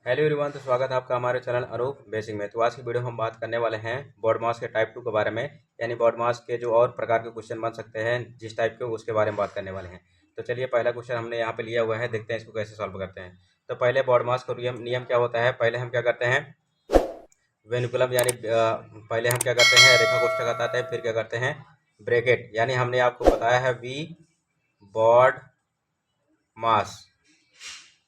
Hello everyone, तो स्वागत है आपका हमारे चैनल अनूप बेसिक में। तो आज की वीडियो हम बात करने वाले हैं बोर्ड मास के टाइप 2 के बारे में, यानी बोर्ड मास के जो और प्रकार के क्वेश्चन बन सकते हैं जिस टाइप के, उसके बारे में बात करने वाले हैं। तो चलिए, पहला क्वेश्चन हमने यहाँ पे लिया हुआ है, देखते हैं इसको कैसे सॉल्व करते हैं। तो पहले बोर्ड मास का नियम नियम क्या होता है, पहले हम क्या करते हैं, वेनिकुलम यानी पहले हम क्या करते हैं, रेखा कोष्ठक हटाते हैं, फिर क्या करते हैं, ब्रैकेट, यानी हमने आपको बताया है वी बोर्ड मास।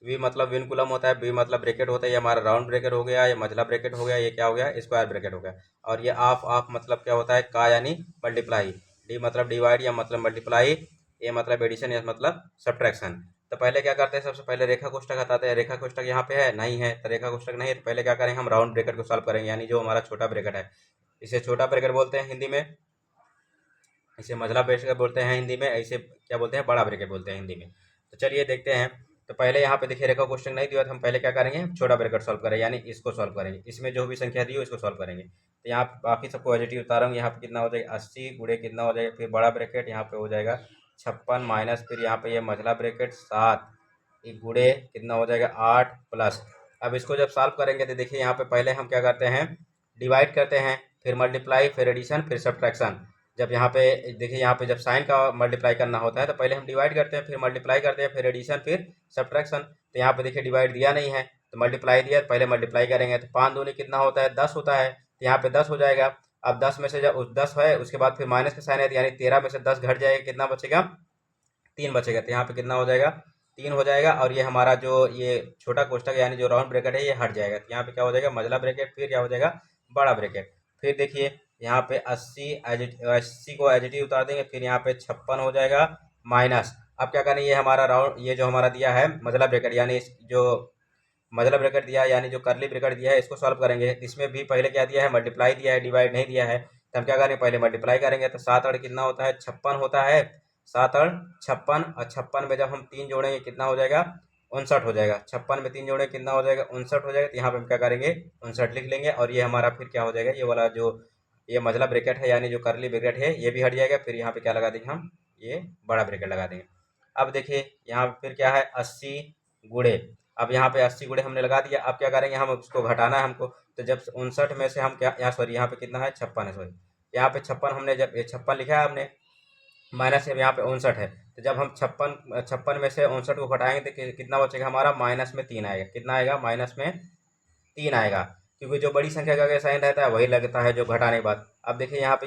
वी मतलब विनकुलम होता है, बी मतलब ब्रैकेट होता है, ये हमारा राउंड ब्रैकेट हो गया, ये मझला ब्रैकेट हो गया, ये क्या हो गया, स्क्वायर ब्रैकेट हो गया। और ये ऑफ ऑफ मतलब क्या होता है, का यानी मल्टीप्लाई। डी मतलब डिवाइड या मतलब मल्टीप्लाई। ए मतलब एडिशन या मतलब सब्ट्रैक्शन। तो पहले क्या करते हैं, सबसे पहले रेखा कोष्ठक हटाते हैं। रेखा कोष्ठक यहाँ पे है नहीं है, तो रेखा कोष्ठक नहीं है, तो पहले क्या करेंगे, हम राउंड ब्रैकेट को सॉल्व करेंगे, यानी जो हमारा छोटा ब्रैकेट है, इसे छोटा ब्रैकेट बोलते हैं हिंदी में, इसे मझला ब्रैकेट बोलते हैं हिंदी में, इसे क्या बोलते हैं, बड़ा ब्रैकेट बोलते हैं हिंदी में। तो चलिए देखते हैं। तो पहले यहाँ पे देखिए, रेखा क्वेश्चन नहीं दिया, तो हम पहले क्या करेंगे, छोटा ब्रैकेट सॉल्व करें, यानी इसको सॉल्व करेंगे, इसमें जो भी संख्या दी हो इसको सॉल्व करेंगे। तो यहाँ बाकी सबको पॉजिटिव उतारा हूँ, यहाँ पे कितना हो जाएगा, 80 गुणे कितना हो जाएगा, फिर बड़ा ब्रैकेट यहाँ पे हो जाएगा 56 माइनस, फिर यहाँ पे ये मझला ब्रैकेट 7, ये गुणे कितना हो जाएगा 8 प्लस। अब इसको जब सॉल्व करेंगे तो देखिए, यहाँ पे पहले हम क्या करते हैं, डिवाइड करते हैं, फिर मल्टीप्लाई, फिर एडिशन, फिर सब्ट्रैक्शन। जब यहाँ पे देखिए, यहाँ पे जब साइन का मल्टीप्लाई करना होता है तो पहले हम डिवाइड करते हैं, फिर मल्टीप्लाई करते हैं, फिर एडिशन, फिर सब्ट्रैक्शन। तो यहाँ पे देखिए डिवाइड दिया नहीं है, तो मल्टीप्लाई दिया, तो पहले मल्टीप्लाई करेंगे, तो 5 दूनी कितना होता है, 10 होता है, तो यहाँ पे 10 हो जाएगा। अब 10 में से जब 10 है, उसके बाद फिर माइनस का साइन है, यानी 13 में से 10 घट जाएगा, कितना बचेगा, 3 बचेगा। तो यहाँ पे कितना हो जाएगा, 3 हो जाएगा। और ये हमारा जो ये छोटा कोष्ठक यानी जो राउंड ब्रैकेट है, ये हट जाएगा। तो यहाँ पे क्या हो जाएगा, मझला ब्रैकेट, फिर क्या हो जाएगा, बड़ा ब्रैकेट। फिर देखिए यहाँ पे 80 को एजिटिव उतार देंगे, फिर यहाँ पे 56 हो जाएगा माइनस। अब क्या करें, ये हमारा राउंड, ये जो हमारा दिया है मझला ब्रैकेट, यानी जो मझला ब्रैकेट दिया है, यानी जो करली ब्रैकेट दिया है, इसको सॉल्व करेंगे। इसमें भी पहले क्या दिया है, मल्टीप्लाई दिया है, डिवाइड नहीं दिया है। तो हम क्या करेंगे, पहले मल्टीप्लाई करेंगे, तो 7 और कितना होता है, 56 होता है। 7 और 56, और 56 में जब हम 3 जोड़ेंगे कितना हो जाएगा, 59 हो जाएगा। 56 में 3 जोड़ेंगे कितना हो जाएगा, 59 हो जाएगा। तो यहाँ पे हम क्या करेंगे, 59 लिख लेंगे, और ये हमारा फिर क्या हो जाएगा, ये वाला जो ये मझला ब्रैकेट है यानी जो करली ब्रैकेट है, ये भी हट जाएगा। फिर यहाँ पे क्या लगा देंगे हम, ये बड़ा ब्रैकेट लगा देंगे। अब देखिए यहाँ पे फिर क्या है, 80 गुणे, अब यहाँ पे 80 गुणे हमने लगा दिया। अब क्या करेंगे, हम उसको घटाना है हमको। तो जब 59 में से हम क्या, यहाँ सॉरी, यहाँ पे कितना है, 56 है, सॉरी, यहाँ पे 56 हमने, जब ये 56 लिखा है हमने, माइनस यहाँ पे 59 है। तो जब हम 56 में से 59 को घटाएंगे तो कितना बचेगा हमारा, माइनस में 3 आएगा। कितना आएगा, माइनस में 3 आएगा, क्योंकि जो बड़ी संख्या का साइन रहता है वही लगता है जो घटाने के बाद। अब देखिए यहाँ पे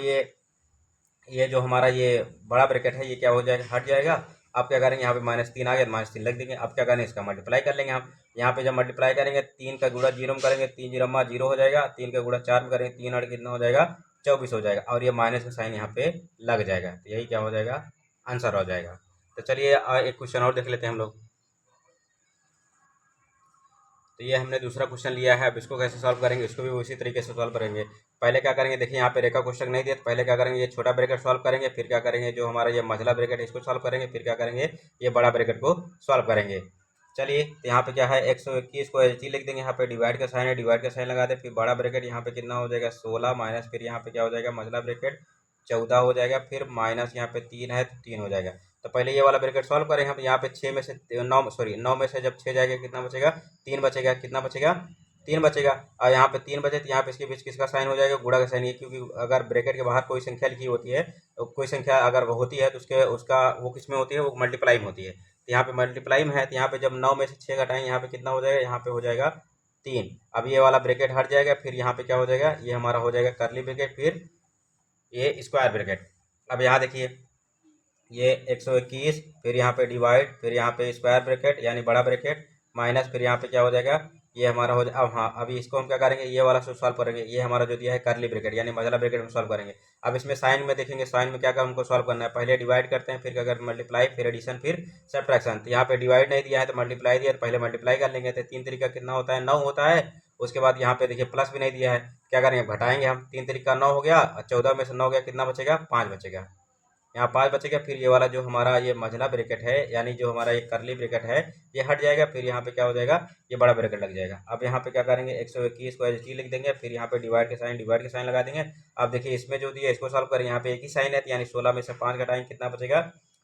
ये जो हमारा ये बड़ा ब्रैकेट है, ये क्या हो जाएगा, हट जाएगा। अब क्या करेंगे, यहाँ पे -3 आ गया, -3 लग देंगे। अब क्या करेंगे, इसका मल्टीप्लाई कर लेंगे हम। यहाँ पे जब मल्टीप्लाई करेंगे, 3 का गुणा 0 में करेंगे, 3 जीरो में 0 हो जाएगा, 3 का गुणा 4 में करेंगे, 3 और कितना हो जाएगा, 24 हो जाएगा, और ये माइनस का साइन यहाँ पे लग जाएगा। तो यही क्या हो जाएगा, आंसर हो जाएगा। तो चलिए एक क्वेश्चन और देख लेते हैं हम लोग। तो ये हमने दूसरा क्वेश्चन लिया है, अब इसको कैसे सॉल्व करेंगे, इसको भी उसी तरीके से सॉल्व करेंगे। पहले क्या करेंगे, देखिए यहाँ पे रेखा कोष्ठक नहीं दिया, तो पहले क्या करेंगे, ये छोटा ब्रैकेट सॉल्व करेंगे, फिर क्या करेंगे, जो हमारा ये मझला ब्रैकेट है इसको सॉल्व करेंगे, फिर क्या करेंगे, ये बड़ा ब्रैकेट को सॉल्व करेंगे। चलिए, तो यहाँ पे क्या है, 121 को एच लिख देंगे, यहाँ पे डिवाइड का साइन है, डिवाइड का साइन लगा दे, फिर बड़ा ब्रैकेट यहाँ पे कितना हो जाएगा, 16 माइनस, फिर यहाँ पे क्या हो जाएगा, मझला ब्रैकेट 14 हो जाएगा, फिर माइनस यहाँ पे 3 है तो 3 हो जाएगा। तो पहले ये वाला ब्रैकेट सॉल्व करेंगे हम। यहाँ पे 6 में से 9, सॉरी 9 में से जब 6 जाएगा कितना बचेगा, 3 बचेगा। कितना बचेगा, 3 बचेगा। और यहाँ पे 3 बचे तो यहाँ पे इसके बीच किसका साइन हो जाएगा, गुणा का साइन। ये क्योंकि अगर ब्रैकेट के बाहर कोई संख्या लिखी होती है, तो कोई संख्या अगर वो होती है तो उसके उसका वो किस में होती है, वो मल्टीप्लाई में होती है। तो यहाँ पे मल्टीप्लाई में है, तो यहाँ पे जब 9 में से 6 घटाएंगे, यहाँ पे कितना हो जाएगा, यहाँ पे हो जाएगा 3। अब ये वाला ब्रैकेट हट जाएगा, फिर यहाँ पे क्या हो जाएगा, ये हमारा हो जाएगा करली ब्रैकेट, फिर ये स्क्वायर ब्रैकेट। अब यहाँ देखिए, ये 121, फिर यहाँ पे डिवाइड, फिर यहाँ पे स्क्वायर ब्रैकेट यानी बड़ा ब्रैकेट, माइनस, फिर यहाँ पे क्या हो जाएगा, ये हमारा हो जाए। अब हाँ, अभी इसको हम क्या करेंगे, ये वाला सॉल्व करेंगे। ये हमारा जो दिया है करली ब्रैकेट यानी मझला ब्रैकेट में सॉल्व करेंगे। अब इसमें साइन में देखेंगे, साइन में क्या क्या हमको सॉल्व करना है, पहले डिवाइड करते हैं, फिर क्या करते हैं, मल्टीप्लाई, फिर एडिशन, फिर सब्ट्रैक्शन। तो यहाँ पे डिवाइड नहीं दिया है तो मल्टीप्लाई दिया है, तो पहले मल्टीप्लाई कर लेंगे। तो 3 तरीका कितना होता है, 9 होता है। उसके बाद यहाँ पे देखिए प्लस भी नहीं दिया है, क्या करेंगे, घटाएंगे हम। 3 तरीका 9 हो गया, 14 में से 9 गया, कितना बचेगा, 5 बचेगा। यहाँ 5 बचेगा। फिर ये वाला जो हमारा ये मझला ब्रैकेट है यानी जो हमारा ये करली ब्रैकेट है, ये हट जाएगा। फिर यहाँ पे क्या हो जाएगा, ये बड़ा ब्रैकेट लग जाएगा। अब यहाँ पे क्या करेंगे, 121 को एच लिख देंगे, फिर यहाँ पे डिवाइड के साइन लगा देंगे। अब देखिए इसमें जो दिया इसको सॉल्व करें, यहाँ पे एक ही साइन है, यानी 16 में से 5 घटाएंगे, कितना बचेगा,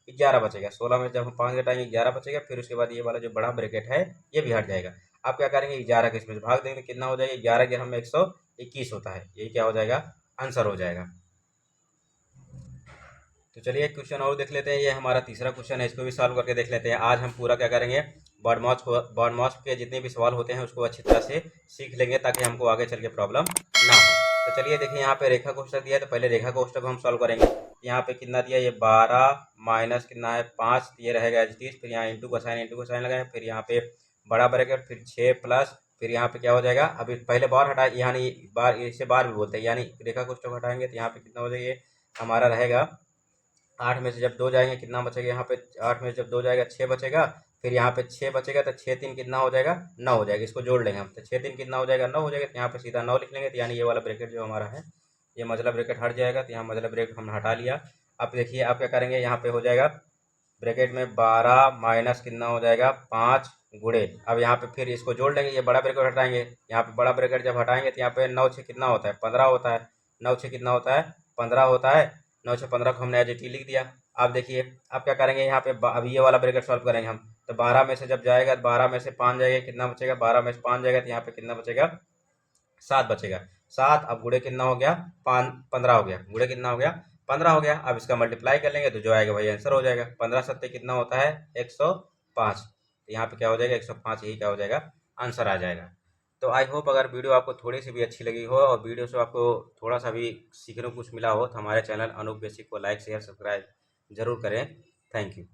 11 बचेगा। 16 में जब हम 5 घटाएंगे 11 बचेगा। फिर उसके बाद ये वाला जो बड़ा ब्रैकेट है ये भी हट जाएगा। आप क्या करेंगे 11 के इसमें से भाग देंगे, कितना हो जाएगा 11 11 में 121 होता है। यही क्या हो जाएगा, आंसर हो जाएगा। तो चलिए एक क्वेश्चन और देख लेते हैं, ये हमारा तीसरा क्वेश्चन है, इसको भी सॉल्व करके देख लेते हैं। आज हम पूरा क्या करेंगे, बॉडमॉस के जितने भी सवाल होते हैं उसको अच्छी तरह से सीख लेंगे ताकि हमको आगे चल के प्रॉब्लम ना हो। तो चलिए देखिए यहाँ पे रेखा कोष्ठक दिया है, तो पहले रेखा कोष्ठक को हम सॉल्व करेंगे। यहाँ पे कितना दिया, ये 12 माइनस कितना है 5, ये रहेगा एज इट इज, फिर यहाँ इंटू का साइन लगाए, फिर यहाँ पे बड़ा ब्रैकेट, फिर 6 प्लस, फिर यहाँ पे क्या हो जाएगा, अभी पहले बार हटा, यानी बार, इसे बार भी बोलते हैं, यानी रेखा कोष्ठक हटाएंगे तो यहाँ पे कितना हो जाएगा, ये हमारा रहेगा 8 में से जब 2 जाएंगे कितना बचेगा, यहाँ पे 8 में से जब 2 जाएगा 6 बचेगा, फिर यहाँ पे 6 बचेगा, तो 6 3 कितना हो जाएगा 9 हो जाएगा, इसको जोड़ लेंगे हम, तो 6 3 कितना हो जाएगा 9 हो जाएगा, तो यहाँ पे सीधा 9 लिख लेंगे, तो यानी ये वाला ब्रैकेट जो हमारा है, ये मझला ब्रैकेट हट जाएगा, तो यहाँ मझला ब्रैकेट हमने हटा लिया। अब देखिए आप क्या करेंगे, यहाँ पे हो जाएगा ब्रैकेट में 12 माइनस कितना हो जाएगा 5 गुणे, अब यहाँ पे फिर इसको जोड़ लेंगे, ये बड़ा ब्रैकेट हटाएंगे, यहाँ पे बड़ा ब्रैकेट जब हटाएंगे तो यहाँ पे 9 6 कितना होता है 15 होता है, 9 6 कितना होता है 15 होता है, 9 6 15 को हमने एज इट इज लिख दिया। अब देखिए अब क्या करेंगे, यहाँ पे अब ये वाला ब्रैकेट सॉल्व करेंगे हम, तो 12 में से जब जाएगा 12 में से 5 जाएगा, कितना बचेगा 12 में से 5 जाएगा, तो यहाँ पे कितना बचेगा 7 बचेगा, 7, अब गुणे कितना हो गया 5 15 हो गया, गुणे कितना हो गया 15 हो गया। अब इसका मल्टीप्लाई कर लेंगे तो जो आएगा वही आंसर हो जाएगा, 15 सत्ते कितना होता है 105, तो यहाँ पे क्या हो जाएगा 105, यही क्या हो जाएगा आंसर आ जाएगा। तो आई होप अगर वीडियो आपको थोड़ी सी भी अच्छी लगी हो और वीडियो से आपको थोड़ा सा भी सीखने को कुछ मिला हो तो हमारे चैनल अनूप बेसिक को लाइक शेयर सब्सक्राइब जरूर करें। Thank you.